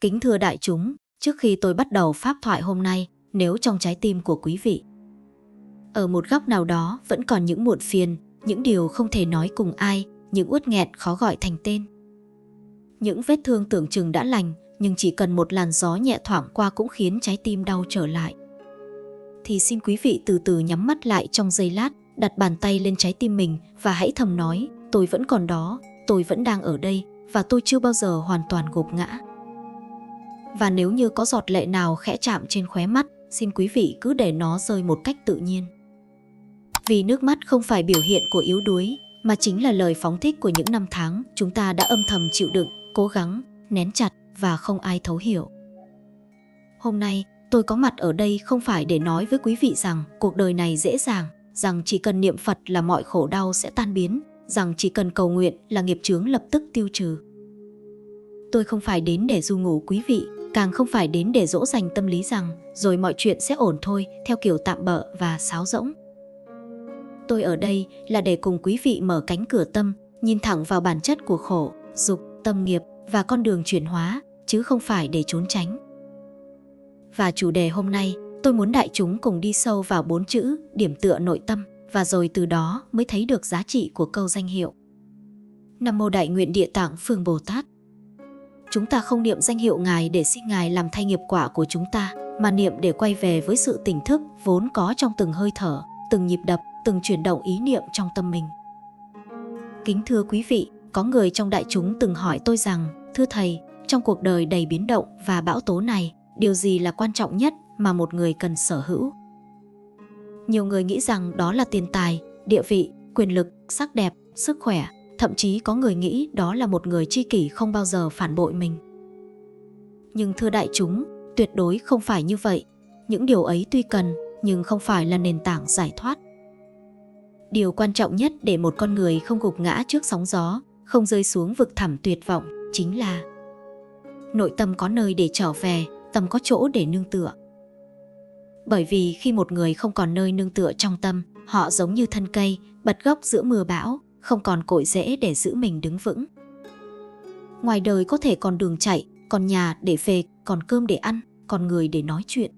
Kính thưa đại chúng, trước khi tôi bắt đầu pháp thoại hôm nay, nếu trong trái tim của quý vị, ở một góc nào đó vẫn còn những muộn phiền, những điều không thể nói cùng ai, những uất nghẹn khó gọi thành tên, những vết thương tưởng chừng đã lành, nhưng chỉ cần một làn gió nhẹ thoảng qua cũng khiến trái tim đau trở lại, thì xin quý vị từ từ nhắm mắt lại trong giây lát, đặt bàn tay lên trái tim mình và hãy thầm nói, tôi vẫn còn đó, tôi vẫn đang ở đây và tôi chưa bao giờ hoàn toàn gục ngã. Và nếu như có giọt lệ nào khẽ chạm trên khóe mắt, xin quý vị cứ để nó rơi một cách tự nhiên. Vì nước mắt không phải biểu hiện của yếu đuối, mà chính là lời phóng thích của những năm tháng chúng ta đã âm thầm chịu đựng, cố gắng, nén chặt và không ai thấu hiểu. Hôm nay, tôi có mặt ở đây không phải để nói với quý vị rằng cuộc đời này dễ dàng, rằng chỉ cần niệm Phật là mọi khổ đau sẽ tan biến, rằng chỉ cần cầu nguyện là nghiệp chướng lập tức tiêu trừ. Tôi không phải đến để ru ngủ quý vị, càng không phải đến để dỗ dành tâm lý rằng rồi mọi chuyện sẽ ổn thôi theo kiểu tạm bợ và sáo rỗng. Tôi ở đây là để cùng quý vị mở cánh cửa tâm, nhìn thẳng vào bản chất của khổ, dục, tâm nghiệp và con đường chuyển hóa, chứ không phải để trốn tránh. Và chủ đề hôm nay, tôi muốn đại chúng cùng đi sâu vào 4 chữ điểm tựa nội tâm, và rồi từ đó mới thấy được giá trị của câu danh hiệu Nam Mô Đại Nguyện Địa Tạng Phương Bồ Tát. Chúng ta không niệm danh hiệu Ngài để xin Ngài làm thay nghiệp quả của chúng ta, mà niệm để quay về với sự tỉnh thức vốn có trong từng hơi thở, từng nhịp đập, từng chuyển động ý niệm trong tâm mình. Kính thưa quý vị, có người trong đại chúng từng hỏi tôi rằng, thưa Thầy, trong cuộc đời đầy biến động và bão tố này, điều gì là quan trọng nhất mà một người cần sở hữu? Nhiều người nghĩ rằng đó là tiền tài, địa vị, quyền lực, sắc đẹp, sức khỏe. Thậm chí có người nghĩ đó là một người tri kỷ không bao giờ phản bội mình. Nhưng thưa đại chúng, tuyệt đối không phải như vậy. Những điều ấy tuy cần, nhưng không phải là nền tảng giải thoát. Điều quan trọng nhất để một con người không gục ngã trước sóng gió, không rơi xuống vực thẳm tuyệt vọng, chính là nội tâm có nơi để trở về, tâm có chỗ để nương tựa. Bởi vì khi một người không còn nơi nương tựa trong tâm, họ giống như thân cây, bật gốc giữa mưa bão, không còn cội rễ để giữ mình đứng vững. Ngoài đời có thể còn đường chạy, còn nhà để về, còn cơm để ăn, còn người để nói chuyện.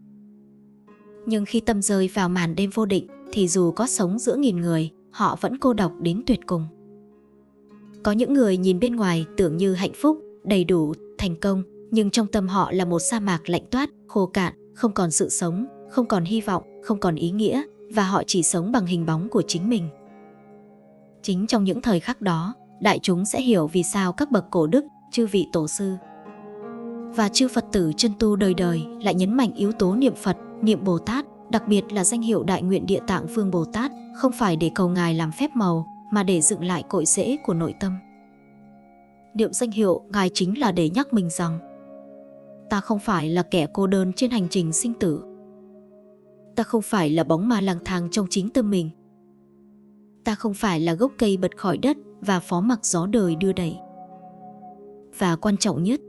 Nhưng khi tâm rơi vào màn đêm vô định, thì dù có sống giữa nghìn người, họ vẫn cô độc đến tuyệt cùng. Có những người nhìn bên ngoài tưởng như hạnh phúc, đầy đủ, thành công, nhưng trong tâm họ là một sa mạc lạnh toát, khô cạn, không còn sự sống, không còn hy vọng, không còn ý nghĩa, và họ chỉ sống bằng hình bóng của chính mình. Chính trong những thời khắc đó, đại chúng sẽ hiểu vì sao các bậc cổ đức, chư vị tổ sư và chư Phật tử chân tu đời đời lại nhấn mạnh yếu tố niệm Phật, niệm Bồ Tát, đặc biệt là danh hiệu Đại Nguyện Địa Tạng Phương Bồ Tát, không phải để cầu Ngài làm phép màu, mà để dựng lại cội rễ của nội tâm. Niệm danh hiệu Ngài chính là để nhắc mình rằng ta không phải là kẻ cô đơn trên hành trình sinh tử. Ta không phải là bóng ma lang thang trong chính tâm mình. Ta không phải là gốc cây bật khỏi đất và phó mặc gió đời đưa đẩy. Và quan trọng nhất,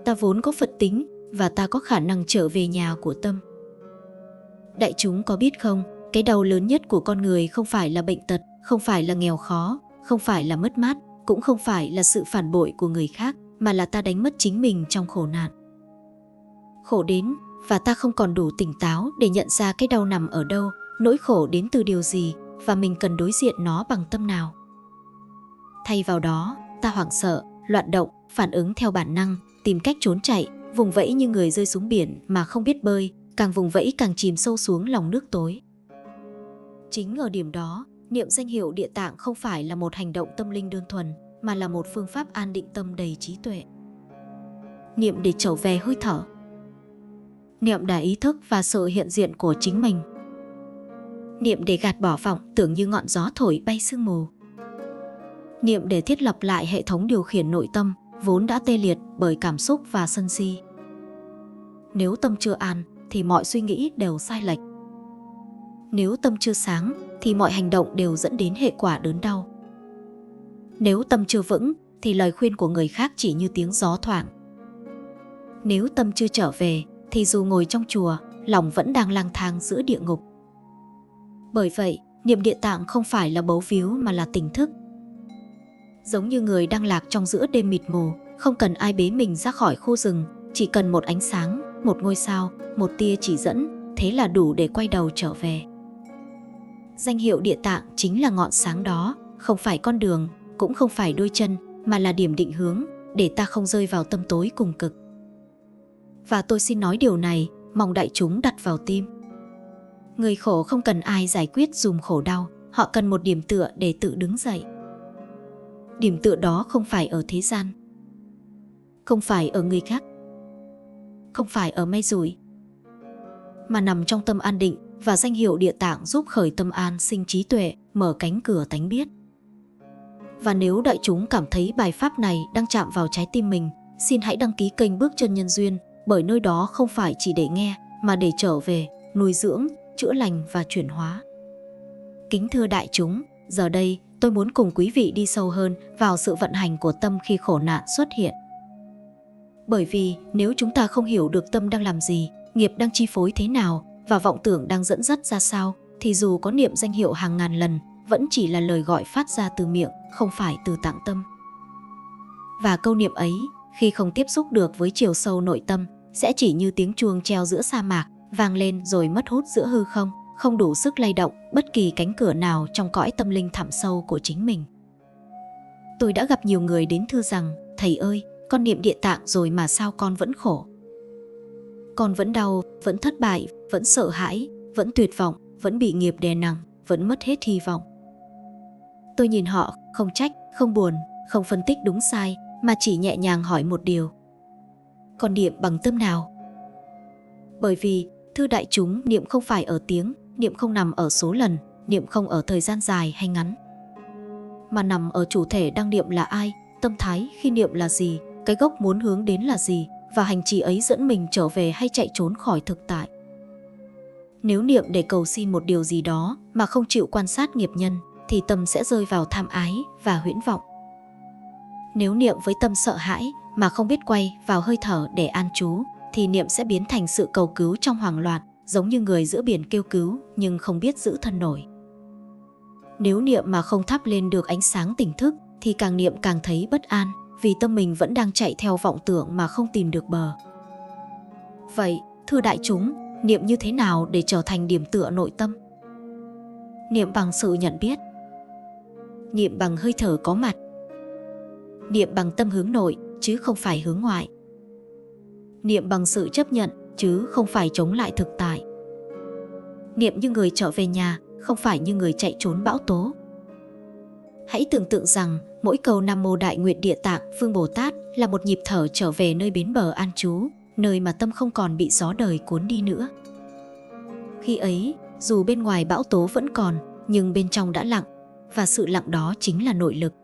ta vốn có Phật tính và ta có khả năng trở về nhà của tâm. Đại chúng có biết không, cái đau lớn nhất của con người không phải là bệnh tật, không phải là nghèo khó, không phải là mất mát, cũng không phải là sự phản bội của người khác, mà là ta đánh mất chính mình trong khổ nạn. Khổ đến và ta không còn đủ tỉnh táo để nhận ra cái đau nằm ở đâu, nỗi khổ đến từ điều gì, và mình cần đối diện nó bằng tâm nào. Thay vào đó, ta hoảng sợ, loạn động, phản ứng theo bản năng, tìm cách trốn chạy, vùng vẫy như người rơi xuống biển mà không biết bơi, càng vùng vẫy càng chìm sâu xuống lòng nước tối. Chính ở điểm đó, niệm danh hiệu Địa Tạng không phải là một hành động tâm linh đơn thuần, mà là một phương pháp an định tâm đầy trí tuệ. Niệm để trở về hơi thở. Niệm để ý thức và sự hiện diện của chính mình. Niệm để gạt bỏ vọng tưởng như ngọn gió thổi bay sương mù. Niệm để thiết lập lại hệ thống điều khiển nội tâm vốn đã tê liệt bởi cảm xúc và sân si. Nếu tâm chưa an thì mọi suy nghĩ đều sai lệch. Nếu tâm chưa sáng thì mọi hành động đều dẫn đến hệ quả đớn đau. Nếu tâm chưa vững thì lời khuyên của người khác chỉ như tiếng gió thoảng. Nếu tâm chưa trở về thì dù ngồi trong chùa, lòng vẫn đang lang thang giữa địa ngục. Bởi vậy, niệm Địa Tạng không phải là bấu víu mà là tỉnh thức. Giống như người đang lạc trong giữa đêm mịt mù, không cần ai bế mình ra khỏi khu rừng, chỉ cần một ánh sáng, một ngôi sao, một tia chỉ dẫn, thế là đủ để quay đầu trở về. Danh hiệu Địa Tạng chính là ngọn sáng đó, không phải con đường, cũng không phải đôi chân, mà là điểm định hướng, để ta không rơi vào tâm tối cùng cực. Và tôi xin nói điều này, mong đại chúng đặt vào tim. Người khổ không cần ai giải quyết dùm khổ đau, họ cần một điểm tựa để tự đứng dậy. Điểm tựa đó không phải ở thế gian, không phải ở người khác, không phải ở may rủi, mà nằm trong tâm an định, và danh hiệu Địa Tạng giúp khởi tâm an sinh trí tuệ, mở cánh cửa tánh biết. Và nếu đại chúng cảm thấy bài pháp này đang chạm vào trái tim mình, xin hãy đăng ký kênh Bước Chân Nhân Duyên, bởi nơi đó không phải chỉ để nghe, mà để trở về, nuôi dưỡng, chữa lành và chuyển hóa. Kính thưa đại chúng, giờ đây tôi muốn cùng quý vị đi sâu hơn vào sự vận hành của tâm khi khổ nạn xuất hiện. Bởi vì nếu chúng ta không hiểu được tâm đang làm gì, nghiệp đang chi phối thế nào và vọng tưởng đang dẫn dắt ra sao, thì dù có niệm danh hiệu hàng ngàn lần, vẫn chỉ là lời gọi phát ra từ miệng, không phải từ tạng tâm. Và câu niệm ấy, khi không tiếp xúc được với chiều sâu nội tâm, sẽ chỉ như tiếng chuông treo giữa sa mạc, vang lên rồi mất hút giữa hư không, không đủ sức lay động bất kỳ cánh cửa nào trong cõi tâm linh thẳm sâu của chính mình. Tôi đã gặp nhiều người đến thưa rằng, thầy ơi, con niệm Địa Tạng rồi mà sao con vẫn khổ? Con vẫn đau, vẫn thất bại, vẫn sợ hãi, vẫn tuyệt vọng, vẫn bị nghiệp đè nặng, vẫn mất hết hy vọng. Tôi nhìn họ, không trách, không buồn, không phân tích đúng sai, mà chỉ nhẹ nhàng hỏi một điều. Con niệm bằng tâm nào? Bởi vì, thưa đại chúng, niệm không phải ở tiếng, niệm không nằm ở số lần, niệm không ở thời gian dài hay ngắn, mà nằm ở chủ thể đang niệm là ai, tâm thái khi niệm là gì, cái gốc muốn hướng đến là gì, và hành trì ấy dẫn mình trở về hay chạy trốn khỏi thực tại. Nếu niệm để cầu xin một điều gì đó mà không chịu quan sát nghiệp nhân, thì tâm sẽ rơi vào tham ái và huyễn vọng. Nếu niệm với tâm sợ hãi mà không biết quay vào hơi thở để an trú, thì niệm sẽ biến thành sự cầu cứu trong hoảng loạn, giống như người giữa biển kêu cứu nhưng không biết giữ thân nổi. Nếu niệm mà không thắp lên được ánh sáng tỉnh thức, thì càng niệm càng thấy bất an, vì tâm mình vẫn đang chạy theo vọng tưởng mà không tìm được bờ. Vậy, thưa đại chúng, niệm như thế nào để trở thành điểm tựa nội tâm? Niệm bằng sự nhận biết, niệm bằng hơi thở có mặt, niệm bằng tâm hướng nội chứ không phải hướng ngoại, niệm bằng sự chấp nhận chứ không phải chống lại thực tại, niệm như người trở về nhà, không phải như người chạy trốn bão tố. Hãy tưởng tượng rằng mỗi câu Nam Mô Đại Nguyện Địa Tạng Vương Bồ Tát là một nhịp thở trở về nơi bến bờ an trú, nơi mà tâm không còn bị gió đời cuốn đi nữa. Khi ấy, dù bên ngoài bão tố vẫn còn, nhưng bên trong đã lặng, và sự lặng đó chính là nội lực.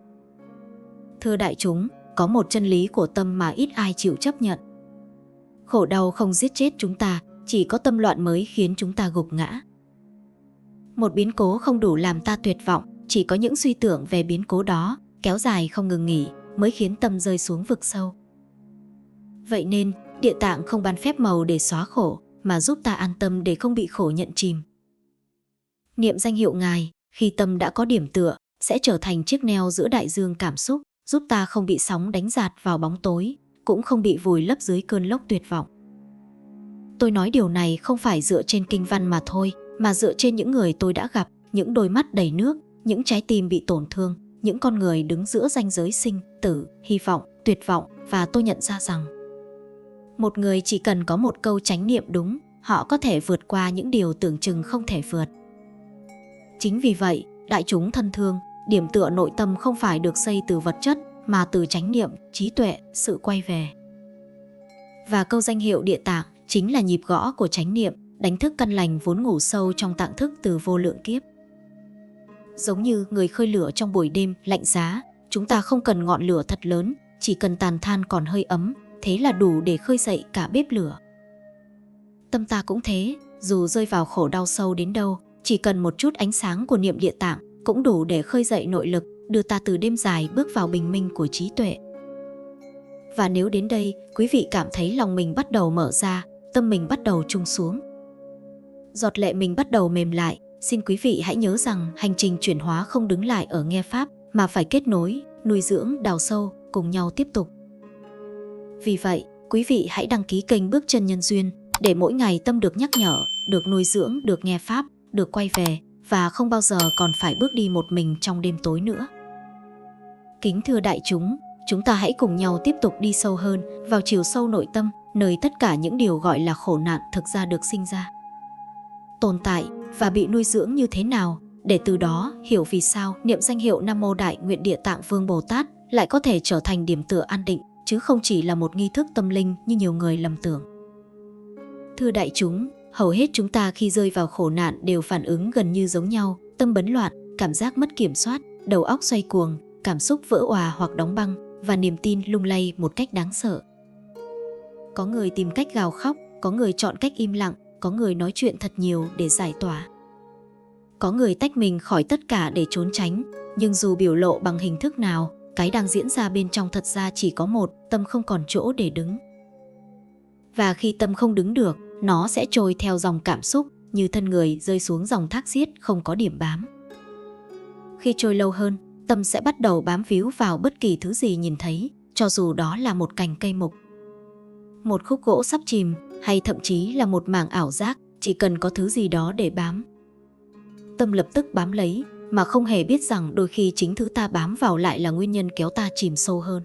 Thưa đại chúng, có một chân lý của tâm mà ít ai chịu chấp nhận. Khổ đau không giết chết chúng ta, chỉ có tâm loạn mới khiến chúng ta gục ngã. Một biến cố không đủ làm ta tuyệt vọng, chỉ có những suy tưởng về biến cố đó, kéo dài không ngừng nghỉ, mới khiến tâm rơi xuống vực sâu. Vậy nên, Địa Tạng không ban phép màu để xóa khổ, mà giúp ta an tâm để không bị khổ nhận chìm. Niệm danh hiệu Ngài, khi tâm đã có điểm tựa, sẽ trở thành chiếc neo giữa đại dương cảm xúc, giúp ta không bị sóng đánh dạt vào bóng tối, cũng không bị vùi lấp dưới cơn lốc tuyệt vọng. Tôi nói điều này không phải dựa trên kinh văn mà thôi, mà dựa trên những người tôi đã gặp, những đôi mắt đầy nước, những trái tim bị tổn thương, những con người đứng giữa ranh giới sinh, tử, hy vọng, tuyệt vọng, và tôi nhận ra rằng một người chỉ cần có một câu chánh niệm đúng, họ có thể vượt qua những điều tưởng chừng không thể vượt. Chính vì vậy, đại chúng thân thương, điểm tựa nội tâm không phải được xây từ vật chất, mà từ chánh niệm, trí tuệ, sự quay về. Và câu danh hiệu Địa Tạng chính là nhịp gõ của chánh niệm, đánh thức căn lành vốn ngủ sâu trong tạng thức từ vô lượng kiếp. Giống như người khơi lửa trong buổi đêm lạnh giá, chúng ta không cần ngọn lửa thật lớn, chỉ cần tàn than còn hơi ấm, thế là đủ để khơi dậy cả bếp lửa. Tâm ta cũng thế, dù rơi vào khổ đau sâu đến đâu, chỉ cần một chút ánh sáng của niệm Địa Tạng cũng đủ để khơi dậy nội lực, đưa ta từ đêm dài bước vào bình minh của trí tuệ. Và nếu đến đây, quý vị cảm thấy lòng mình bắt đầu mở ra, tâm mình bắt đầu trùng xuống, giọt lệ mình bắt đầu mềm lại, xin quý vị hãy nhớ rằng hành trình chuyển hóa không đứng lại ở nghe pháp, mà phải kết nối, nuôi dưỡng, đào sâu, cùng nhau tiếp tục. Vì vậy, quý vị hãy đăng ký kênh Bước Chân Nhân Duyên để mỗi ngày tâm được nhắc nhở, được nuôi dưỡng, được nghe Pháp, được quay về và không bao giờ còn phải bước đi một mình trong đêm tối nữa. Kính thưa đại chúng ta hãy cùng nhau tiếp tục đi sâu hơn vào chiều sâu nội tâm, nơi tất cả những điều gọi là khổ nạn thực ra được sinh ra, tồn tại và bị nuôi dưỡng như thế nào, để từ đó hiểu vì sao niệm danh hiệu Nam Mô Đại Nguyện Địa Tạng Vương Bồ Tát lại có thể trở thành điểm tựa an định, chứ không chỉ là một nghi thức tâm linh như nhiều người lầm tưởng. Thưa đại chúng, hầu hết chúng ta khi rơi vào khổ nạn đều phản ứng gần như giống nhau, tâm bấn loạn, cảm giác mất kiểm soát, đầu óc xoay cuồng, cảm xúc vỡ òa hoặc đóng băng và niềm tin lung lay một cách đáng sợ. Có người tìm cách gào khóc, có người chọn cách im lặng, có người nói chuyện thật nhiều để giải tỏa. Có người tách mình khỏi tất cả để trốn tránh, nhưng dù biểu lộ bằng hình thức nào, cái đang diễn ra bên trong thật ra chỉ có một, tâm không còn chỗ để đứng. Và khi tâm không đứng được, nó sẽ trôi theo dòng cảm xúc, như thân người rơi xuống dòng thác xiết không có điểm bám. Khi trôi lâu hơn, tâm sẽ bắt đầu bám víu vào bất kỳ thứ gì nhìn thấy, cho dù đó là một cành cây mục, một khúc gỗ sắp chìm, hay thậm chí là một mảng ảo giác, chỉ cần có thứ gì đó để bám. Tâm lập tức bám lấy, mà không hề biết rằng đôi khi chính thứ ta bám vào lại là nguyên nhân kéo ta chìm sâu hơn.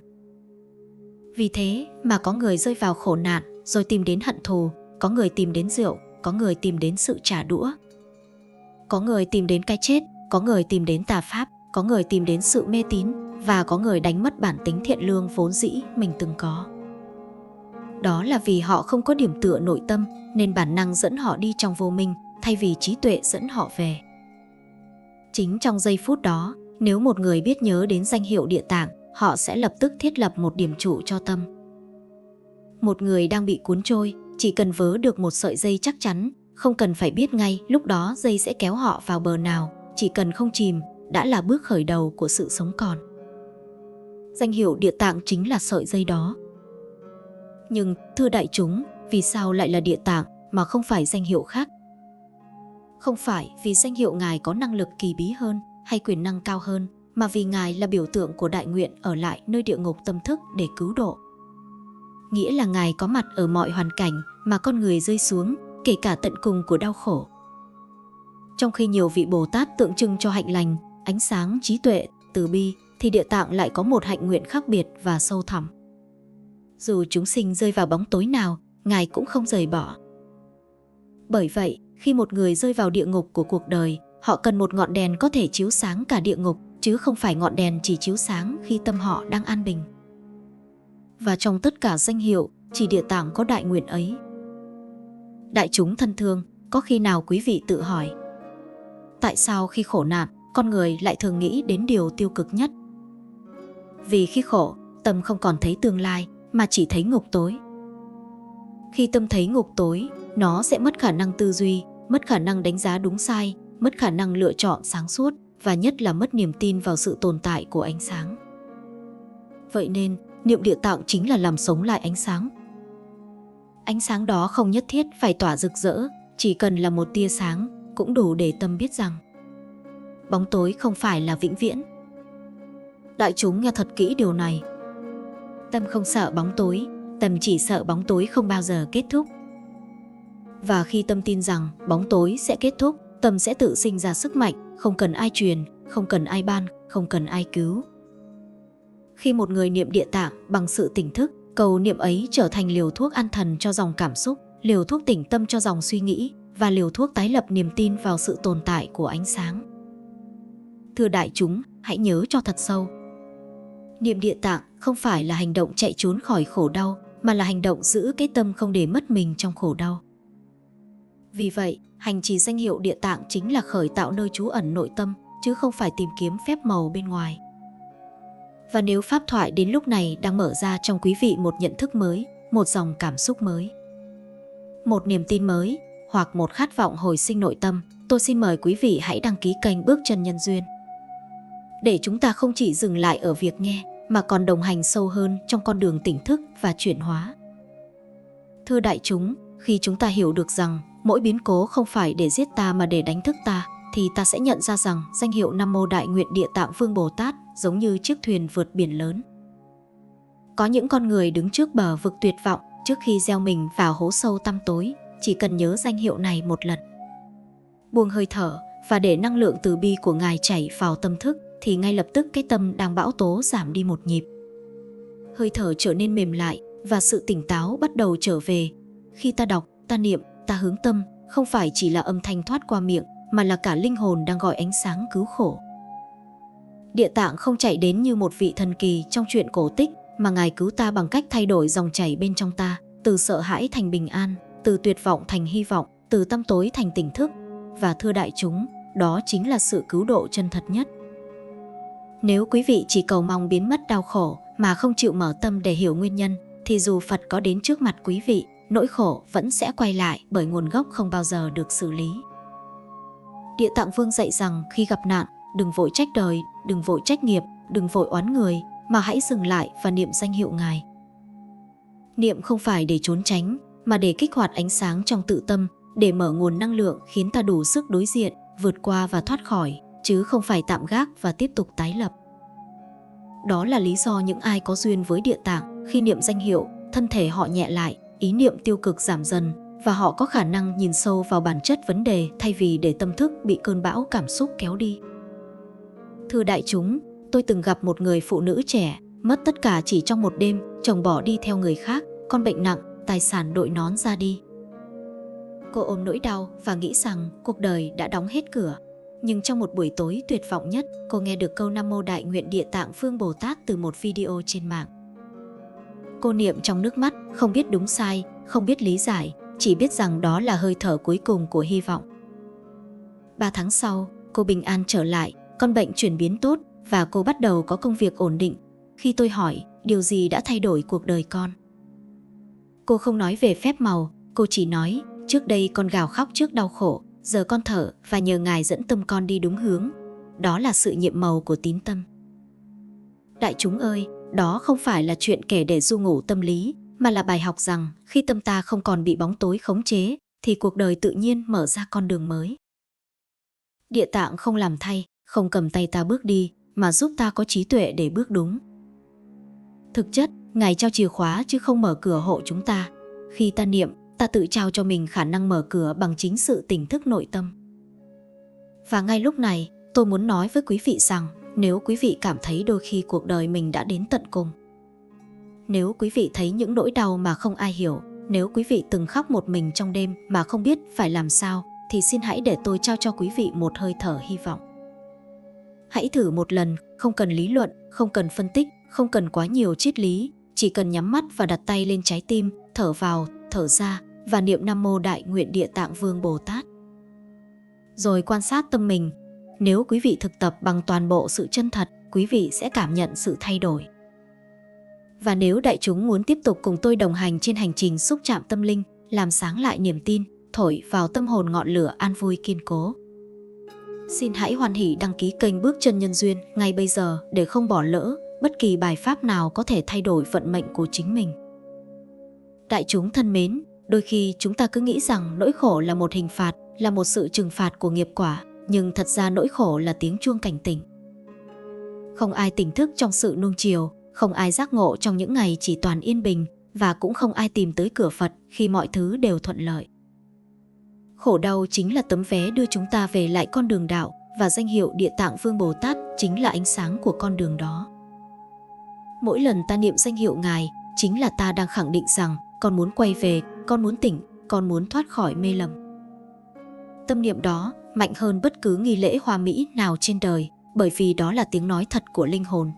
Vì thế mà có người rơi vào khổ nạn rồi tìm đến hận thù, có người tìm đến rượu, có người tìm đến sự trả đũa, có người tìm đến cái chết, có người tìm đến tà pháp, có người tìm đến sự mê tín, và có người đánh mất bản tính thiện lương vốn dĩ mình từng có. Đó là vì họ không có điểm tựa nội tâm, nên bản năng dẫn họ đi trong vô minh, thay vì trí tuệ dẫn họ về. Chính trong giây phút đó, nếu một người biết nhớ đến danh hiệu Địa Tạng, họ sẽ lập tức thiết lập một điểm trụ cho tâm. Một người đang bị cuốn trôi, chỉ cần vớ được một sợi dây chắc chắn, không cần phải biết ngay lúc đó dây sẽ kéo họ vào bờ nào, chỉ cần không chìm, đã là bước khởi đầu của sự sống còn. Danh hiệu Địa Tạng chính là sợi dây đó. Nhưng, thưa đại chúng, vì sao lại là Địa Tạng mà không phải danh hiệu khác? Không phải vì danh hiệu Ngài có năng lực kỳ bí hơn hay quyền năng cao hơn, mà vì Ngài là biểu tượng của đại nguyện ở lại nơi địa ngục tâm thức để cứu độ. Nghĩa là Ngài có mặt ở mọi hoàn cảnh mà con người rơi xuống, kể cả tận cùng của đau khổ. Trong khi nhiều vị Bồ Tát tượng trưng cho hạnh lành, ánh sáng, trí tuệ, từ bi, thì Địa Tạng lại có một hạnh nguyện khác biệt và sâu thẳm. Dù chúng sinh rơi vào bóng tối nào, Ngài cũng không rời bỏ. Bởi vậy, khi một người rơi vào địa ngục của cuộc đời, họ cần một ngọn đèn có thể chiếu sáng cả địa ngục, chứ không phải ngọn đèn chỉ chiếu sáng khi tâm họ đang an bình. Và trong tất cả danh hiệu, chỉ Địa Tạng có đại nguyện ấy. Đại chúng thân thương, có khi nào quý vị tự hỏi, tại sao khi khổ nạn, con người lại thường nghĩ đến điều tiêu cực nhất? Vì khi khổ, tâm không còn thấy tương lai, mà chỉ thấy ngục tối. Khi tâm thấy ngục tối, nó sẽ mất khả năng tư duy, mất khả năng đánh giá đúng sai, mất khả năng lựa chọn sáng suốt, và nhất là mất niềm tin vào sự tồn tại của ánh sáng. Vậy nên, niệm Địa Tạng chính là làm sống lại ánh sáng. Ánh sáng đó không nhất thiết phải tỏa rực rỡ, chỉ cần là một tia sáng, cũng đủ để tâm biết rằng bóng tối không phải là vĩnh viễn. Đại chúng nghe thật kỹ điều này. Tâm không sợ bóng tối, tâm chỉ sợ bóng tối không bao giờ kết thúc. Và khi tâm tin rằng bóng tối sẽ kết thúc, tâm sẽ tự sinh ra sức mạnh, không cần ai truyền, không cần ai ban, không cần ai cứu. Khi một người niệm Địa Tạng bằng sự tỉnh thức, câu niệm ấy trở thành liều thuốc an thần cho dòng cảm xúc, liều thuốc tỉnh tâm cho dòng suy nghĩ, và liều thuốc tái lập niềm tin vào sự tồn tại của ánh sáng. Thưa đại chúng, hãy nhớ cho thật sâu. Niệm Địa Tạng không phải là hành động chạy trốn khỏi khổ đau, mà là hành động giữ cái tâm không để mất mình trong khổ đau. Vì vậy, hành trì danh hiệu Địa Tạng chính là khởi tạo nơi trú ẩn nội tâm, chứ không phải tìm kiếm phép màu bên ngoài. Và nếu pháp thoại đến lúc này đang mở ra trong quý vị một nhận thức mới, một dòng cảm xúc mới, một niềm tin mới, hoặc một khát vọng hồi sinh nội tâm, tôi xin mời quý vị hãy đăng ký kênh Bước Chân Nhân Duyên, để chúng ta không chỉ dừng lại ở việc nghe, mà còn đồng hành sâu hơn trong con đường tỉnh thức và chuyển hóa. Thưa đại chúng, khi chúng ta hiểu được rằng mỗi biến cố không phải để giết ta mà để đánh thức ta, thì ta sẽ nhận ra rằng danh hiệu Nam Mô Đại Nguyện Địa Tạng Vương Bồ Tát giống như chiếc thuyền vượt biển lớn. Có những con người đứng trước bờ vực tuyệt vọng trước khi gieo mình vào hố sâu tăm tối, chỉ cần nhớ danh hiệu này một lần. Buông hơi thở và để năng lượng từ bi của Ngài chảy vào tâm thức thì ngay lập tức cái tâm đang bão tố giảm đi một nhịp. Hơi thở trở nên mềm lại và sự tỉnh táo bắt đầu trở về. Khi ta đọc, ta niệm, ta hướng tâm, không phải chỉ là âm thanh thoát qua miệng mà là cả linh hồn đang gọi ánh sáng cứu khổ. Địa Tạng không chạy đến như một vị thần kỳ trong truyện cổ tích, mà Ngài cứu ta bằng cách thay đổi dòng chảy bên trong ta, từ sợ hãi thành bình an, từ tuyệt vọng thành hy vọng, từ tăm tối thành tỉnh thức. Và thưa đại chúng, đó chính là sự cứu độ chân thật nhất. Nếu quý vị chỉ cầu mong biến mất đau khổ mà không chịu mở tâm để hiểu nguyên nhân, thì dù Phật có đến trước mặt quý vị, nỗi khổ vẫn sẽ quay lại bởi nguồn gốc không bao giờ được xử lý. Địa Tạng Vương dạy rằng khi gặp nạn, đừng vội trách đời, đừng vội trách nghiệp, đừng vội oán người, mà hãy dừng lại và niệm danh hiệu Ngài. Niệm không phải để trốn tránh, mà để kích hoạt ánh sáng trong tự tâm, để mở nguồn năng lượng khiến ta đủ sức đối diện, vượt qua và thoát khỏi, chứ không phải tạm gác và tiếp tục tái lập. Đó là lý do những ai có duyên với Địa Tạng, khi niệm danh hiệu, thân thể họ nhẹ lại, ý niệm tiêu cực giảm dần, và họ có khả năng nhìn sâu vào bản chất vấn đề thay vì để tâm thức bị cơn bão cảm xúc kéo đi. Thưa đại chúng, tôi từng gặp một người phụ nữ trẻ, mất tất cả chỉ trong một đêm, chồng bỏ đi theo người khác, con bệnh nặng, tài sản đội nón ra đi. Cô ôm nỗi đau và nghĩ rằng cuộc đời đã đóng hết cửa. Nhưng trong một buổi tối tuyệt vọng nhất, cô nghe được câu Nam Mô Đại Nguyện Địa Tạng Vương Bồ Tát từ một video trên mạng. Cô niệm trong nước mắt, không biết đúng sai, không biết lý giải, chỉ biết rằng đó là hơi thở cuối cùng của hy vọng. 3 tháng sau, cô bình an trở lại, con bệnh chuyển biến tốt và cô bắt đầu có công việc ổn định. Khi tôi hỏi điều gì đã thay đổi cuộc đời con, cô không nói về phép màu, cô chỉ nói trước đây con gào khóc trước đau khổ, giờ con thở và nhờ Ngài dẫn tâm con đi đúng hướng. Đó là sự nhiệm màu của tín tâm. Đại chúng ơi, đó không phải là chuyện kể để du ngủ tâm lý, mà là bài học rằng khi tâm ta không còn bị bóng tối khống chế, thì cuộc đời tự nhiên mở ra con đường mới. Địa Tạng không làm thay, không cầm tay ta bước đi, mà giúp ta có trí tuệ để bước đúng. Thực chất, Ngài trao chìa khóa chứ không mở cửa hộ chúng ta. Khi ta niệm, ta tự trao cho mình khả năng mở cửa bằng chính sự tỉnh thức nội tâm. Và ngay lúc này, tôi muốn nói với quý vị rằng, nếu quý vị cảm thấy đôi khi cuộc đời mình đã đến tận cùng, nếu quý vị thấy những nỗi đau mà không ai hiểu, nếu quý vị từng khóc một mình trong đêm mà không biết phải làm sao, thì xin hãy để tôi trao cho quý vị một hơi thở hy vọng. Hãy thử một lần, không cần lý luận, không cần phân tích, không cần quá nhiều triết lý, chỉ cần nhắm mắt và đặt tay lên trái tim, thở vào, thở ra và niệm Nam Mô Đại Nguyện Địa Tạng Vương Bồ Tát. Rồi quan sát tâm mình. Nếu quý vị thực tập bằng toàn bộ sự chân thật, quý vị sẽ cảm nhận sự thay đổi. Và nếu đại chúng muốn tiếp tục cùng tôi đồng hành trên hành trình xúc chạm tâm linh, làm sáng lại niềm tin, thổi vào tâm hồn ngọn lửa an vui kiên cố, xin hãy hoan hỉ đăng ký kênh Bước Chân Nhân Duyên ngay bây giờ để không bỏ lỡ bất kỳ bài pháp nào có thể thay đổi vận mệnh của chính mình. Đại chúng thân mến, đôi khi chúng ta cứ nghĩ rằng nỗi khổ là một hình phạt, là một sự trừng phạt của nghiệp quả, nhưng thật ra nỗi khổ là tiếng chuông cảnh tỉnh. Không ai tỉnh thức trong sự nuông chiều, không ai giác ngộ trong những ngày chỉ toàn yên bình, và cũng không ai tìm tới cửa Phật khi mọi thứ đều thuận lợi. Khổ đau chính là tấm vé đưa chúng ta về lại con đường đạo, và danh hiệu Địa Tạng Vương Bồ Tát chính là ánh sáng của con đường đó. Mỗi lần ta niệm danh hiệu Ngài, chính là ta đang khẳng định rằng con muốn quay về, con muốn tỉnh, con muốn thoát khỏi mê lầm. Tâm niệm đó mạnh hơn bất cứ nghi lễ hoa mỹ nào trên đời, bởi vì đó là tiếng nói thật của linh hồn.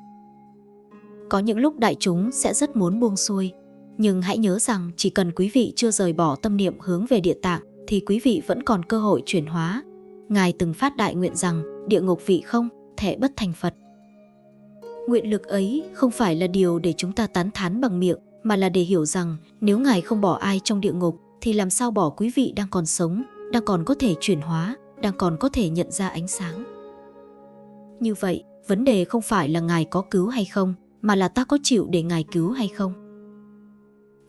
Có những lúc đại chúng sẽ rất muốn buông xuôi, nhưng hãy nhớ rằng chỉ cần quý vị chưa rời bỏ tâm niệm hướng về Địa Tạng, thì quý vị vẫn còn cơ hội chuyển hóa. Ngài từng phát đại nguyện rằng địa ngục vị không, thệ bất thành Phật. Nguyện lực ấy không phải là điều để chúng ta tán thán bằng miệng, mà là để hiểu rằng nếu Ngài không bỏ ai trong địa ngục, thì làm sao bỏ quý vị đang còn sống, đang còn có thể chuyển hóa, đang còn có thể nhận ra ánh sáng. Như vậy, vấn đề không phải là Ngài có cứu hay không, mà là ta có chịu để Ngài cứu hay không.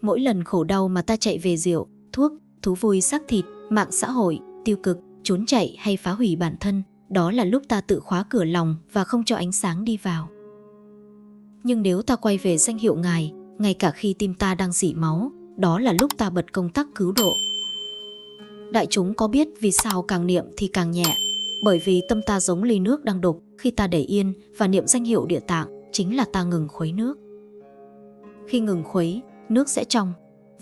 Mỗi lần khổ đau mà ta chạy về rượu, thuốc, thú vui xác thịt, mạng xã hội, tiêu cực, trốn chạy hay phá hủy bản thân, đó là lúc ta tự khóa cửa lòng và không cho ánh sáng đi vào. Nhưng nếu ta quay về danh hiệu Ngài, ngay cả khi tim ta đang rỉ máu, đó là lúc ta bật công tắc cứu độ. Đại chúng có biết vì sao càng niệm thì càng nhẹ? Bởi vì tâm ta giống ly nước đang đục, khi ta để yên và niệm danh hiệu Địa Tạng, chính là ta ngừng khuấy nước. Khi ngừng khuấy, nước sẽ trong,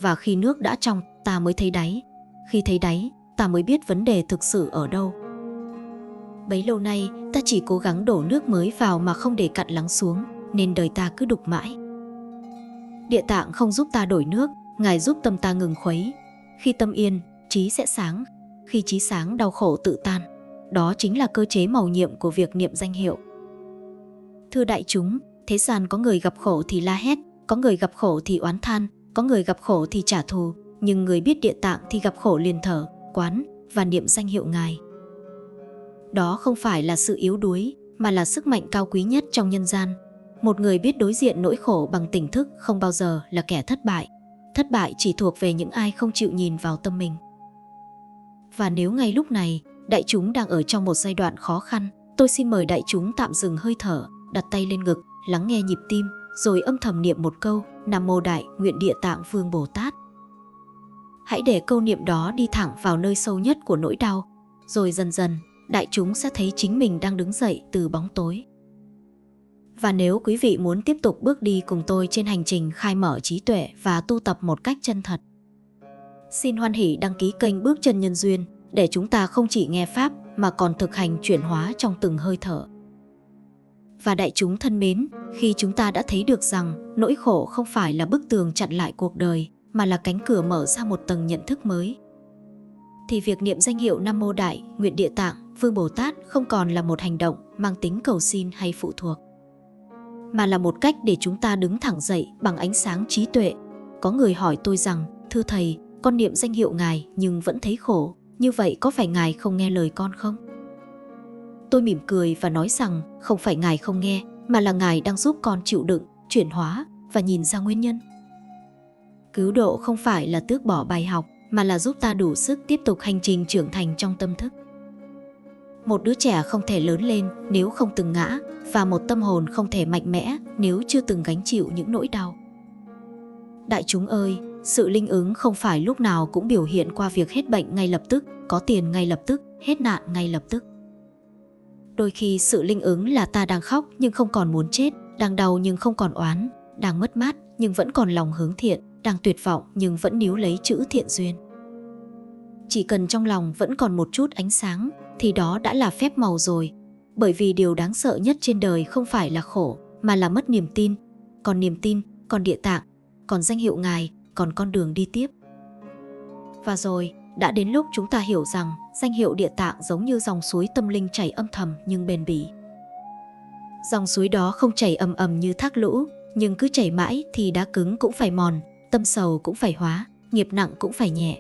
và khi nước đã trong, ta mới thấy đáy. Khi thấy đáy, ta mới biết vấn đề thực sự ở đâu. Bấy lâu nay, ta chỉ cố gắng đổ nước mới vào mà không để cặn lắng xuống, nên đời ta cứ đục mãi. Địa Tạng không giúp ta đổi nước, Ngài giúp tâm ta ngừng khuấy. Khi tâm yên, trí sẽ sáng. Khi trí sáng, đau khổ tự tan. Đó chính là cơ chế mầu nhiệm của việc niệm danh hiệu. Thưa đại chúng, thế gian có người gặp khổ thì la hét, có người gặp khổ thì oán than, có người gặp khổ thì trả thù, nhưng người biết Địa Tạng thì gặp khổ liền thở, quán và niệm danh hiệu Ngài. Đó không phải là sự yếu đuối, mà là sức mạnh cao quý nhất trong nhân gian. Một người biết đối diện nỗi khổ bằng tỉnh thức không bao giờ là kẻ thất bại. Thất bại chỉ thuộc về những ai không chịu nhìn vào tâm mình. Và nếu ngay lúc này, đại chúng đang ở trong một giai đoạn khó khăn, tôi xin mời đại chúng tạm dừng hơi thở, đặt tay lên ngực, lắng nghe nhịp tim, rồi âm thầm niệm một câu Nam Mô Đại Nguyện Địa Tạng Vương Bồ Tát. Hãy để câu niệm đó đi thẳng vào nơi sâu nhất của nỗi đau, rồi dần dần, đại chúng sẽ thấy chính mình đang đứng dậy từ bóng tối. Và nếu quý vị muốn tiếp tục bước đi cùng tôi trên hành trình khai mở trí tuệ và tu tập một cách chân thật, xin hoan hỉ đăng ký kênh Bước Chân Nhân Duyên để chúng ta không chỉ nghe Pháp mà còn thực hành chuyển hóa trong từng hơi thở. Và đại chúng thân mến, khi chúng ta đã thấy được rằng nỗi khổ không phải là bức tường chặn lại cuộc đời, mà là cánh cửa mở ra một tầng nhận thức mới, thì việc niệm danh hiệu Nam Mô Đại Nguyện Địa Tạng Vương Bồ Tát không còn là một hành động mang tính cầu xin hay phụ thuộc, mà là một cách để chúng ta đứng thẳng dậy bằng ánh sáng trí tuệ. Có người hỏi tôi rằng, thưa Thầy, con niệm danh hiệu Ngài nhưng vẫn thấy khổ, như vậy có phải Ngài không nghe lời con không? Tôi mỉm cười và nói rằng không phải Ngài không nghe, mà là Ngài đang giúp con chịu đựng, chuyển hóa và nhìn ra nguyên nhân. Cứu độ không phải là tước bỏ bài học, mà là giúp ta đủ sức tiếp tục hành trình trưởng thành trong tâm thức. Một đứa trẻ không thể lớn lên nếu không từng ngã, và một tâm hồn không thể mạnh mẽ nếu chưa từng gánh chịu những nỗi đau. Đại chúng ơi, sự linh ứng không phải lúc nào cũng biểu hiện qua việc hết bệnh ngay lập tức, có tiền ngay lập tức, hết nạn ngay lập tức. Đôi khi sự linh ứng là ta đang khóc nhưng không còn muốn chết, đang đau nhưng không còn oán, đang mất mát nhưng vẫn còn lòng hướng thiện, đang tuyệt vọng nhưng vẫn níu lấy chữ thiện duyên. Chỉ cần trong lòng vẫn còn một chút ánh sáng thì đó đã là phép màu rồi. Bởi vì điều đáng sợ nhất trên đời không phải là khổ, mà là mất niềm tin. Còn niềm tin, còn Địa Tạng, còn danh hiệu Ngài, còn con đường đi tiếp. Và rồi, đã đến lúc chúng ta hiểu rằng danh hiệu Địa Tạng giống như dòng suối tâm linh chảy âm thầm nhưng bền bỉ. Dòng suối đó không chảy ầm ầm như thác lũ, nhưng cứ chảy mãi thì đá cứng cũng phải mòn, tâm sầu cũng phải hóa, nghiệp nặng cũng phải nhẹ.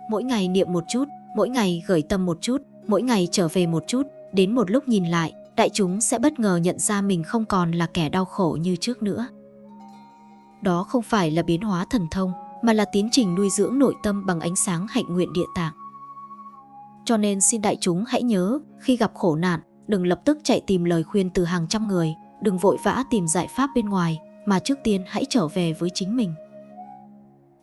Mỗi ngày niệm một chút, mỗi ngày gởi tâm một chút, mỗi ngày trở về một chút, đến một lúc nhìn lại, đại chúng sẽ bất ngờ nhận ra mình không còn là kẻ đau khổ như trước nữa. Đó không phải là biến hóa thần thông, mà là tiến trình nuôi dưỡng nội tâm bằng ánh sáng hạnh nguyện Địa Tạng. Cho nên xin đại chúng hãy nhớ, khi gặp khổ nạn, đừng lập tức chạy tìm lời khuyên từ hàng trăm người, đừng vội vã tìm giải pháp bên ngoài, mà trước tiên hãy trở về với chính mình.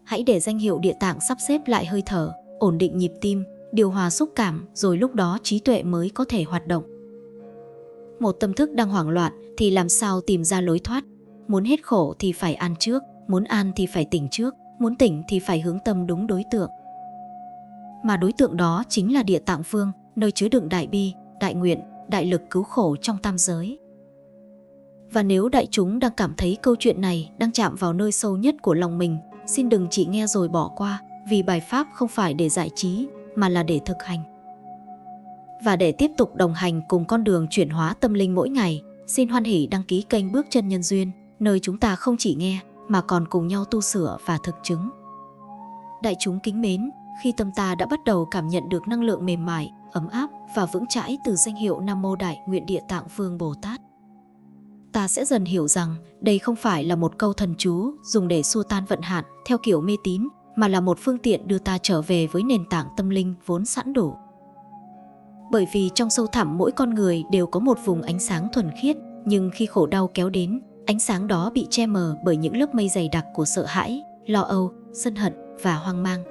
Hãy để danh hiệu Địa Tạng sắp xếp lại hơi thở, ổn định nhịp tim, điều hòa xúc cảm, rồi lúc đó trí tuệ mới có thể hoạt động. Một tâm thức đang hoảng loạn thì làm sao tìm ra lối thoát? Muốn hết khổ thì phải an trước, muốn an thì phải tỉnh trước, muốn tỉnh thì phải hướng tâm đúng đối tượng. Mà đối tượng đó chính là Địa Tạng Vương, nơi chứa đựng đại bi, đại nguyện, đại lực cứu khổ trong tam giới. Và nếu đại chúng đang cảm thấy câu chuyện này đang chạm vào nơi sâu nhất của lòng mình, xin đừng chỉ nghe rồi bỏ qua, vì bài pháp không phải để giải trí, mà là để thực hành. Và để tiếp tục đồng hành cùng con đường chuyển hóa tâm linh mỗi ngày, xin hoan hỉ đăng ký kênh Bước Chân Nhân Duyên, nơi chúng ta không chỉ nghe, mà còn cùng nhau tu sửa và thực chứng. Đại chúng kính mến, khi tâm ta đã bắt đầu cảm nhận được năng lượng mềm mại, ấm áp và vững chãi từ danh hiệu Nam Mô Đại Nguyện Địa Tạng Vương Bồ Tát, ta sẽ dần hiểu rằng đây không phải là một câu thần chú dùng để xua tan vận hạn theo kiểu mê tín, mà là một phương tiện đưa ta trở về với nền tảng tâm linh vốn sẵn đủ. Bởi vì trong sâu thẳm mỗi con người đều có một vùng ánh sáng thuần khiết, nhưng khi khổ đau kéo đến, Ánh sáng đó bị che mờ bởi những lớp mây dày đặc của sợ hãi, lo âu, sân hận và hoang mang.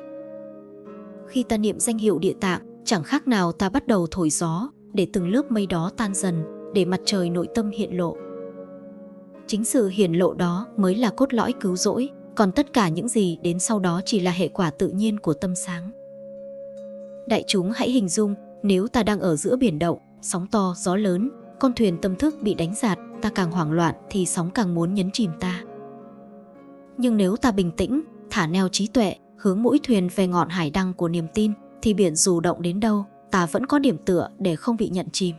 Khi ta niệm danh hiệu Địa Tạng, chẳng khác nào ta bắt đầu thổi gió để từng lớp mây đó tan dần, để mặt trời nội tâm hiện lộ. Chính sự hiển lộ đó mới là cốt lõi cứu rỗi, còn tất cả những gì đến sau đó chỉ là hệ quả tự nhiên của tâm sáng. Đại chúng hãy hình dung, nếu ta đang ở giữa biển động, sóng to, gió lớn, con thuyền tâm thức bị đánh dạt, ta càng hoảng loạn thì sóng càng muốn nhấn chìm ta. Nhưng nếu ta bình tĩnh, thả neo trí tuệ, hướng mũi thuyền về ngọn hải đăng của niềm tin, thì biển dù động đến đâu, ta vẫn có điểm tựa để không bị nhận chìm.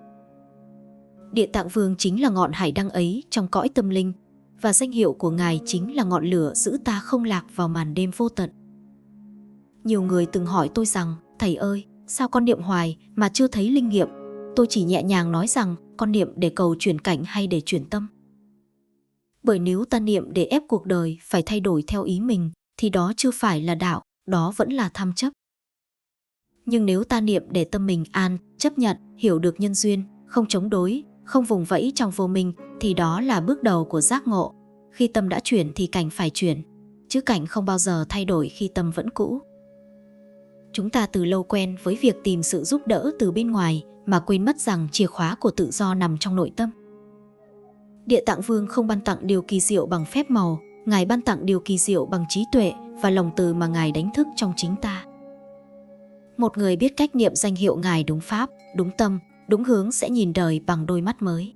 Địa Tạng Vương chính là ngọn hải đăng ấy trong cõi tâm linh, và danh hiệu của Ngài chính là ngọn lửa giữ ta không lạc vào màn đêm vô tận. Nhiều người từng hỏi tôi rằng, thầy ơi, sao con niệm hoài mà chưa thấy linh nghiệm? Tôi chỉ nhẹ nhàng nói rằng, con niệm để cầu chuyển cảnh hay để chuyển tâm? Bởi nếu ta niệm để ép cuộc đời phải thay đổi theo ý mình, thì đó chưa phải là đạo, đó vẫn là tham chấp. Nhưng nếu ta niệm để tâm mình an, chấp nhận, hiểu được nhân duyên, không chống đối, không vùng vẫy trong vô minh, thì đó là bước đầu của giác ngộ. Khi tâm đã chuyển thì cảnh phải chuyển, chứ cảnh không bao giờ thay đổi khi tâm vẫn cũ. Chúng ta từ lâu quen với việc tìm sự giúp đỡ từ bên ngoài mà quên mất rằng chìa khóa của tự do nằm trong nội tâm. Địa Tạng Vương không ban tặng điều kỳ diệu bằng phép màu, Ngài ban tặng điều kỳ diệu bằng trí tuệ và lòng từ mà Ngài đánh thức trong chính ta. Một người biết cách niệm danh hiệu Ngài đúng pháp, đúng tâm, đúng hướng sẽ nhìn đời bằng đôi mắt mới.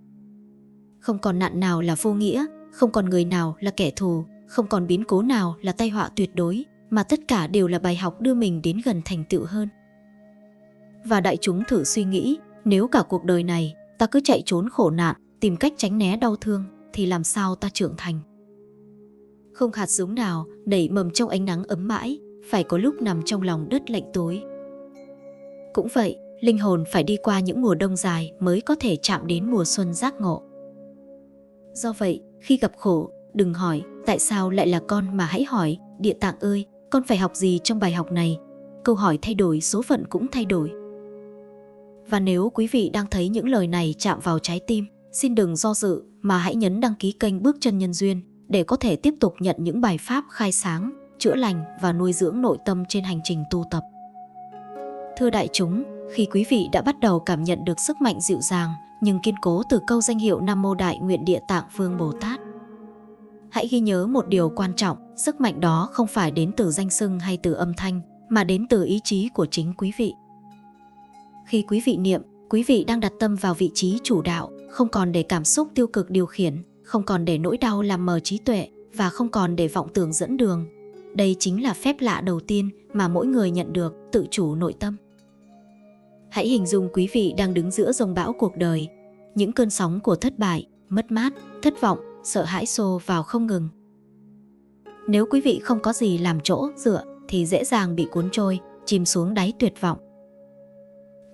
Không còn nạn nào là vô nghĩa, không còn người nào là kẻ thù, không còn biến cố nào là tai họa tuyệt đối, mà tất cả đều là bài học đưa mình đến gần thành tựu hơn. Và đại chúng thử suy nghĩ, nếu cả cuộc đời này ta cứ chạy trốn khổ nạn, tìm cách tránh né đau thương, thì làm sao ta trưởng thành? Không hạt giống nào nảy mầm trong ánh nắng ấm mãi, phải có lúc nằm trong lòng đất lạnh tối. Cũng vậy, linh hồn phải đi qua những mùa đông dài mới có thể chạm đến mùa xuân giác ngộ. Do vậy, khi gặp khổ, đừng hỏi tại sao lại là con, mà hãy hỏi, Địa Tạng ơi, con phải học gì trong bài học này? Câu hỏi thay đổi, số phận cũng thay đổi. Và nếu quý vị đang thấy những lời này chạm vào trái tim, xin đừng do dự mà hãy nhấn đăng ký kênh Bước Chân Nhân Duyên để có thể tiếp tục nhận những bài pháp khai sáng, chữa lành và nuôi dưỡng nội tâm trên hành trình tu tập. Thưa đại chúng, khi quý vị đã bắt đầu cảm nhận được sức mạnh dịu dàng nhưng kiên cố từ câu danh hiệu Nam Mô Đại Nguyện Địa Tạng Vương Bồ Tát, hãy ghi nhớ một điều quan trọng, sức mạnh đó không phải đến từ danh xưng hay từ âm thanh, mà đến từ ý chí của chính quý vị. Khi quý vị niệm, quý vị đang đặt tâm vào vị trí chủ đạo, không còn để cảm xúc tiêu cực điều khiển, không còn để nỗi đau làm mờ trí tuệ và không còn để vọng tưởng dẫn đường. Đây chính là phép lạ đầu tiên mà mỗi người nhận được, tự chủ nội tâm. Hãy hình dung quý vị đang đứng giữa dòng bão cuộc đời, những cơn sóng của thất bại, mất mát, thất vọng, sợ hãi xô vào không ngừng. Nếu quý vị không có gì làm chỗ dựa thì dễ dàng bị cuốn trôi, chìm xuống đáy tuyệt vọng.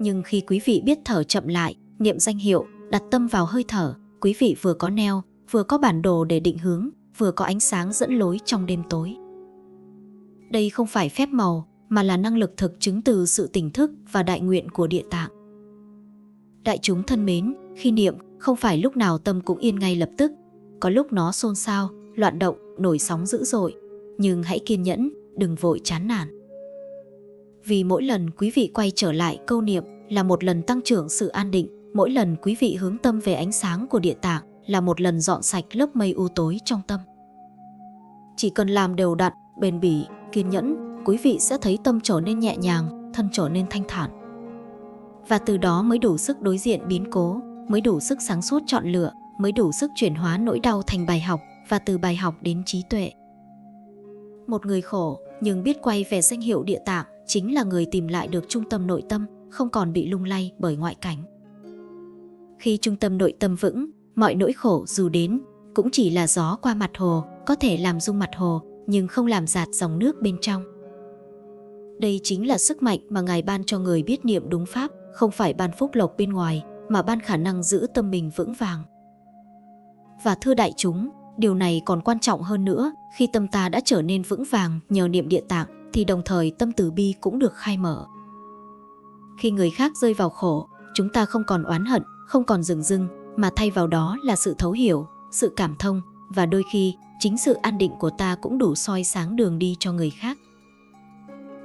Nhưng khi quý vị biết thở chậm lại, niệm danh hiệu, đặt tâm vào hơi thở, quý vị vừa có neo, vừa có bản đồ để định hướng, vừa có ánh sáng dẫn lối trong đêm tối. Đây không phải phép màu, mà là năng lực thực chứng từ sự tỉnh thức và đại nguyện của Địa Tạng. Đại chúng thân mến, khi niệm, không phải lúc nào tâm cũng yên ngay lập tức. Có lúc nó xôn xao, loạn động, nổi sóng dữ dội. Nhưng hãy kiên nhẫn, đừng vội chán nản. Vì mỗi lần quý vị quay trở lại câu niệm là một lần tăng trưởng sự an định, mỗi lần quý vị hướng tâm về ánh sáng của Địa Tạng là một lần dọn sạch lớp mây u tối trong tâm. Chỉ cần làm đều đặn, bền bỉ, kiên nhẫn, quý vị sẽ thấy tâm trở nên nhẹ nhàng, thân trở nên thanh thản. Và từ đó mới đủ sức đối diện biến cố, mới đủ sức sáng suốt chọn lựa, mới đủ sức chuyển hóa nỗi đau thành bài học và từ bài học đến trí tuệ. Một người khổ nhưng biết quay về danh hiệu Địa Tạng chính là người tìm lại được trung tâm nội tâm, không còn bị lung lay bởi ngoại cảnh. Khi trung tâm nội tâm vững, mọi nỗi khổ dù đến cũng chỉ là gió qua mặt hồ, có thể làm rung mặt hồ nhưng không làm dạt dòng nước bên trong. Đây chính là sức mạnh mà Ngài ban cho người biết niệm đúng pháp, không phải ban phúc lộc bên ngoài, mà ban khả năng giữ tâm mình vững vàng. Và thưa đại chúng, điều này còn quan trọng hơn nữa, khi tâm ta đã trở nên vững vàng nhờ niệm Địa Tạng, thì đồng thời tâm từ bi cũng được khai mở. Khi người khác rơi vào khổ, chúng ta không còn oán hận, không còn dửng dưng, mà thay vào đó là sự thấu hiểu, sự cảm thông, và đôi khi chính sự an định của ta cũng đủ soi sáng đường đi cho người khác.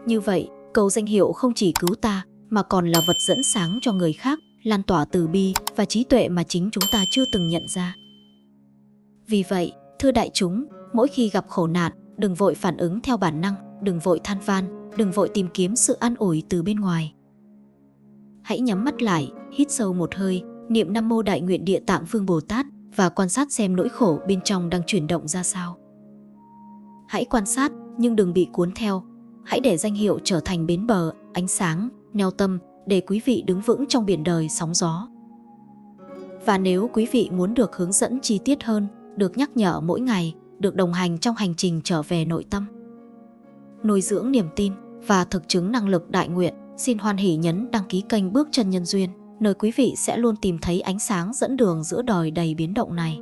Như vậy, cầu danh hiệu không chỉ cứu ta mà còn là vật dẫn sáng cho người khác, lan tỏa từ bi và trí tuệ mà chính chúng ta chưa từng nhận ra. Vì vậy, thưa đại chúng, mỗi khi gặp khổ nạn, đừng vội phản ứng theo bản năng, đừng vội than van, đừng vội tìm kiếm sự an ủi từ bên ngoài. Hãy nhắm mắt lại, hít sâu một hơi, niệm Nam Mô Đại Nguyện Địa Tạng Vương Bồ Tát và quan sát xem nỗi khổ bên trong đang chuyển động ra sao. Hãy quan sát nhưng đừng bị cuốn theo. Hãy để danh hiệu trở thành bến bờ, ánh sáng, neo tâm để quý vị đứng vững trong biển đời sóng gió. Và nếu quý vị muốn được hướng dẫn chi tiết hơn, được nhắc nhở mỗi ngày, được đồng hành trong hành trình trở về nội tâm, nuôi dưỡng niềm tin và thực chứng năng lực đại nguyện, xin hoan hỉ nhấn đăng ký kênh Bước Chân Nhân Duyên, nơi quý vị sẽ luôn tìm thấy ánh sáng dẫn đường giữa đời đầy biến động này.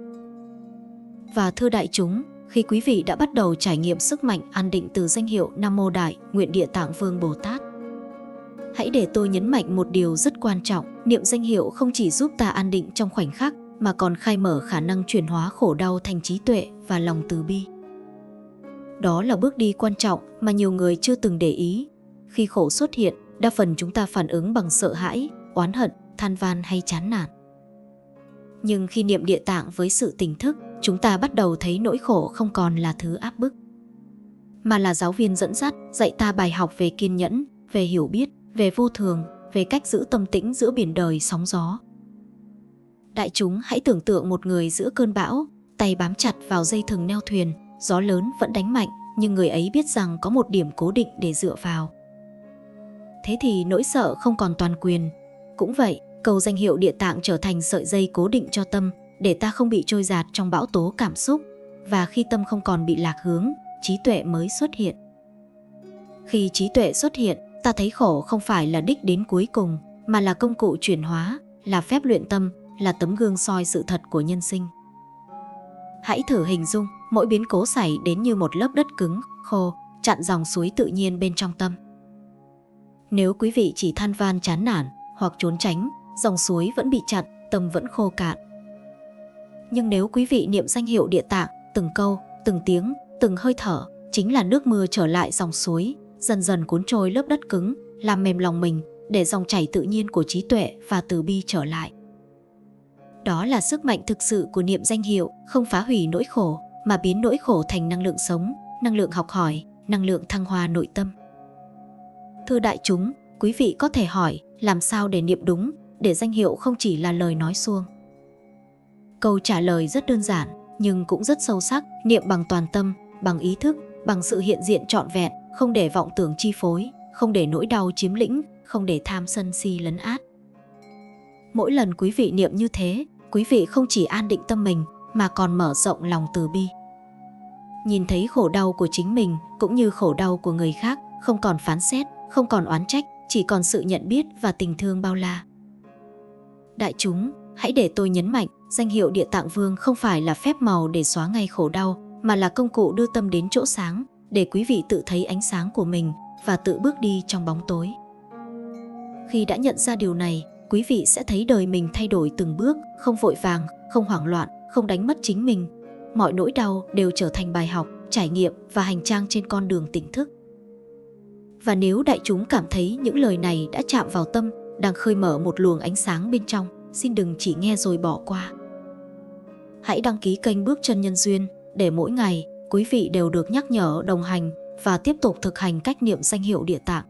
Và thưa đại chúng, khi quý vị đã bắt đầu trải nghiệm sức mạnh an định từ danh hiệu Nam Mô Đại Nguyện Địa Tạng Vương Bồ Tát, hãy để tôi nhấn mạnh một điều rất quan trọng, niệm danh hiệu không chỉ giúp ta an định trong khoảnh khắc mà còn khai mở khả năng chuyển hóa khổ đau thành trí tuệ và lòng từ bi. Đó là bước đi quan trọng mà nhiều người chưa từng để ý. Khi khổ xuất hiện, đa phần chúng ta phản ứng bằng sợ hãi, oán hận, than van hay chán nản. Nhưng khi niệm Địa Tạng với sự tỉnh thức, chúng ta bắt đầu thấy nỗi khổ không còn là thứ áp bức, mà là giáo viên dẫn dắt, dạy ta bài học về kiên nhẫn, về hiểu biết, về vô thường, về cách giữ tâm tĩnh giữa biển đời sóng gió. Đại chúng hãy tưởng tượng một người giữa cơn bão, tay bám chặt vào dây thừng neo thuyền, gió lớn vẫn đánh mạnh, nhưng người ấy biết rằng có một điểm cố định để dựa vào. Thế thì nỗi sợ không còn toàn quyền. Cũng vậy, cầu danh hiệu Địa Tạng trở thành sợi dây cố định cho tâm, để ta không bị trôi dạt trong bão tố cảm xúc. Và khi tâm không còn bị lạc hướng, trí tuệ mới xuất hiện. Khi trí tuệ xuất hiện, ta thấy khổ không phải là đích đến cuối cùng, mà là công cụ chuyển hóa, là phép luyện tâm, là tấm gương soi sự thật của nhân sinh. Hãy thử hình dung, mỗi biến cố xảy đến như một lớp đất cứng, khô, chặn dòng suối tự nhiên bên trong tâm. Nếu quý vị chỉ than van chán nản hoặc trốn tránh, dòng suối vẫn bị chặn, tâm vẫn khô cạn. Nhưng nếu quý vị niệm danh hiệu Địa Tạng, từng câu, từng tiếng, từng hơi thở, chính là nước mưa trở lại dòng suối, dần dần cuốn trôi lớp đất cứng, làm mềm lòng mình, để dòng chảy tự nhiên của trí tuệ và từ bi trở lại. Đó là sức mạnh thực sự của niệm danh hiệu, không phá hủy nỗi khổ, mà biến nỗi khổ thành năng lượng sống, năng lượng học hỏi, năng lượng thăng hoa nội tâm. Thưa đại chúng, quý vị có thể hỏi, làm sao để niệm đúng, để danh hiệu không chỉ là lời nói suông? Câu trả lời rất đơn giản, nhưng cũng rất sâu sắc, niệm bằng toàn tâm, bằng ý thức, bằng sự hiện diện trọn vẹn, không để vọng tưởng chi phối, không để nỗi đau chiếm lĩnh, không để tham sân si lấn át. Mỗi lần quý vị niệm như thế, quý vị không chỉ an định tâm mình, mà còn mở rộng lòng từ bi. Nhìn thấy khổ đau của chính mình cũng như khổ đau của người khác, không còn phán xét, không còn oán trách, chỉ còn sự nhận biết và tình thương bao la. Đại chúng, hãy để tôi nhấn mạnh, danh hiệu Địa Tạng Vương không phải là phép màu để xóa ngay khổ đau, mà là công cụ đưa tâm đến chỗ sáng, để quý vị tự thấy ánh sáng của mình và tự bước đi trong bóng tối. Khi đã nhận ra điều này, quý vị sẽ thấy đời mình thay đổi từng bước, không vội vàng, không hoảng loạn, không đánh mất chính mình. Mọi nỗi đau đều trở thành bài học, trải nghiệm và hành trang trên con đường tỉnh thức. Và nếu đại chúng cảm thấy những lời này đã chạm vào tâm, đang khơi mở một luồng ánh sáng bên trong, xin đừng chỉ nghe rồi bỏ qua. Hãy đăng ký kênh Bước Chân Nhân Duyên để mỗi ngày quý vị đều được nhắc nhở, đồng hành và tiếp tục thực hành cách niệm danh hiệu Địa Tạng.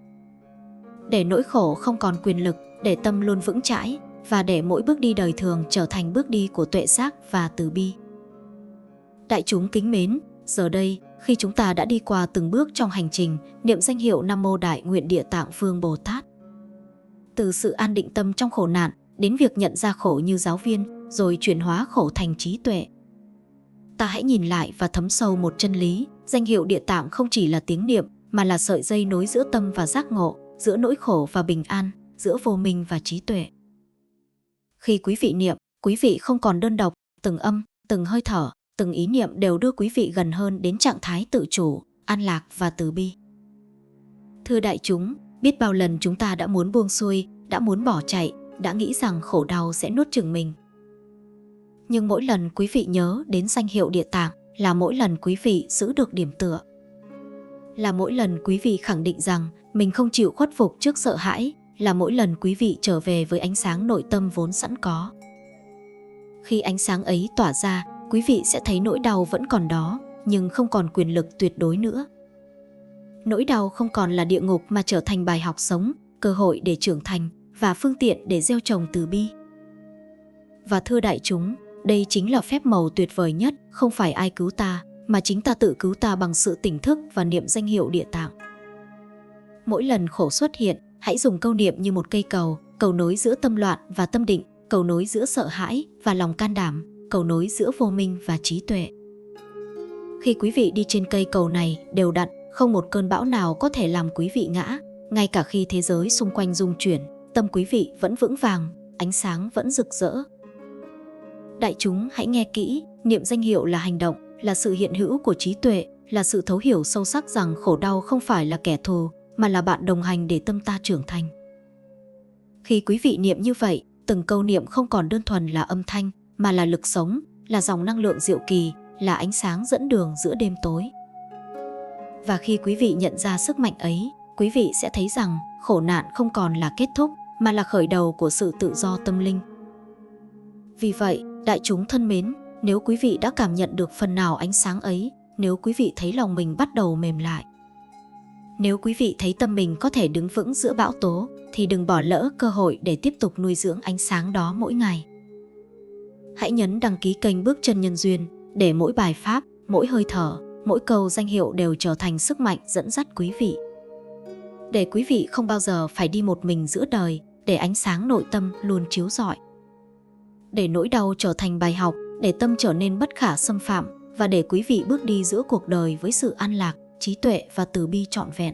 Để nỗi khổ không còn quyền lực, để tâm luôn vững chãi và để mỗi bước đi đời thường trở thành bước đi của tuệ giác và từ bi. Đại chúng kính mến, giờ đây, khi chúng ta đã đi qua từng bước trong hành trình niệm danh hiệu Nam Mô Đại Nguyện Địa Tạng Vương Bồ Tát, từ sự an định tâm trong khổ nạn đến việc nhận ra khổ như giáo viên, rồi chuyển hóa khổ thành trí tuệ, ta hãy nhìn lại và thấm sâu một chân lý, danh hiệu Địa Tạng không chỉ là tiếng niệm, mà là sợi dây nối giữa tâm và giác ngộ, giữa nỗi khổ và bình an, giữa vô minh và trí tuệ. Khi quý vị niệm, quý vị không còn đơn độc, từng âm, từng hơi thở, từng ý niệm đều đưa quý vị gần hơn đến trạng thái tự chủ, an lạc và từ bi. Thưa đại chúng, biết bao lần chúng ta đã muốn buông xuôi, đã muốn bỏ chạy, đã nghĩ rằng khổ đau sẽ nuốt chửng mình. Nhưng mỗi lần quý vị nhớ đến danh hiệu Địa Tạng là mỗi lần quý vị giữ được điểm tựa. Là mỗi lần quý vị khẳng định rằng mình không chịu khuất phục trước sợ hãi, là mỗi lần quý vị trở về với ánh sáng nội tâm vốn sẵn có. Khi ánh sáng ấy tỏa ra, quý vị sẽ thấy nỗi đau vẫn còn đó, nhưng không còn quyền lực tuyệt đối nữa. Nỗi đau không còn là địa ngục mà trở thành bài học sống, cơ hội để trưởng thành và phương tiện để gieo trồng từ bi. Và thưa đại chúng, đây chính là phép màu tuyệt vời nhất, không phải ai cứu ta, mà chính ta tự cứu ta bằng sự tỉnh thức và niệm danh hiệu Địa Tạng. Mỗi lần khổ xuất hiện, hãy dùng câu niệm như một cây cầu, cầu nối giữa tâm loạn và tâm định, cầu nối giữa sợ hãi và lòng can đảm, cầu nối giữa vô minh và trí tuệ. Khi quý vị đi trên cây cầu này đều đặn, không một cơn bão nào có thể làm quý vị ngã, ngay cả khi thế giới xung quanh rung chuyển, tâm quý vị vẫn vững vàng, ánh sáng vẫn rực rỡ. Đại chúng hãy nghe kỹ, niệm danh hiệu là hành động, là sự hiện hữu của trí tuệ, là sự thấu hiểu sâu sắc rằng khổ đau không phải là kẻ thù, mà là bạn đồng hành để tâm ta trưởng thành. Khi quý vị niệm như vậy, từng câu niệm không còn đơn thuần là âm thanh, mà là lực sống, là dòng năng lượng diệu kỳ, là ánh sáng dẫn đường giữa đêm tối. Và khi quý vị nhận ra sức mạnh ấy, quý vị sẽ thấy rằng khổ nạn không còn là kết thúc, mà là khởi đầu của sự tự do tâm linh. Vì vậy, đại chúng thân mến, nếu quý vị đã cảm nhận được phần nào ánh sáng ấy, nếu quý vị thấy lòng mình bắt đầu mềm lại, nếu quý vị thấy tâm mình có thể đứng vững giữa bão tố, thì đừng bỏ lỡ cơ hội để tiếp tục nuôi dưỡng ánh sáng đó mỗi ngày. Hãy nhấn đăng ký kênh Bước Chân Nhân Duyên để mỗi bài pháp, mỗi hơi thở, mỗi câu danh hiệu đều trở thành sức mạnh dẫn dắt quý vị. Để quý vị không bao giờ phải đi một mình giữa đời, để ánh sáng nội tâm luôn chiếu rọi. Để nỗi đau trở thành bài học, để tâm trở nên bất khả xâm phạm, và để quý vị bước đi giữa cuộc đời với sự an lạc, trí tuệ và từ bi trọn vẹn.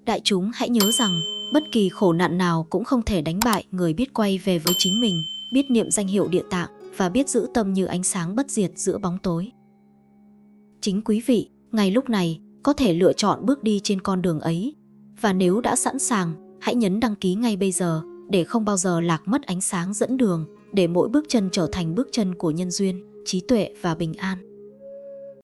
Đại chúng hãy nhớ rằng, bất kỳ khổ nạn nào cũng không thể đánh bại người biết quay về với chính mình, biết niệm danh hiệu Địa Tạng và biết giữ tâm như ánh sáng bất diệt giữa bóng tối. Chính quý vị, ngay lúc này, có thể lựa chọn bước đi trên con đường ấy. Và nếu đã sẵn sàng, hãy nhấn đăng ký ngay bây giờ, để không bao giờ lạc mất ánh sáng dẫn đường, để mỗi bước chân trở thành bước chân của nhân duyên, trí tuệ và bình an.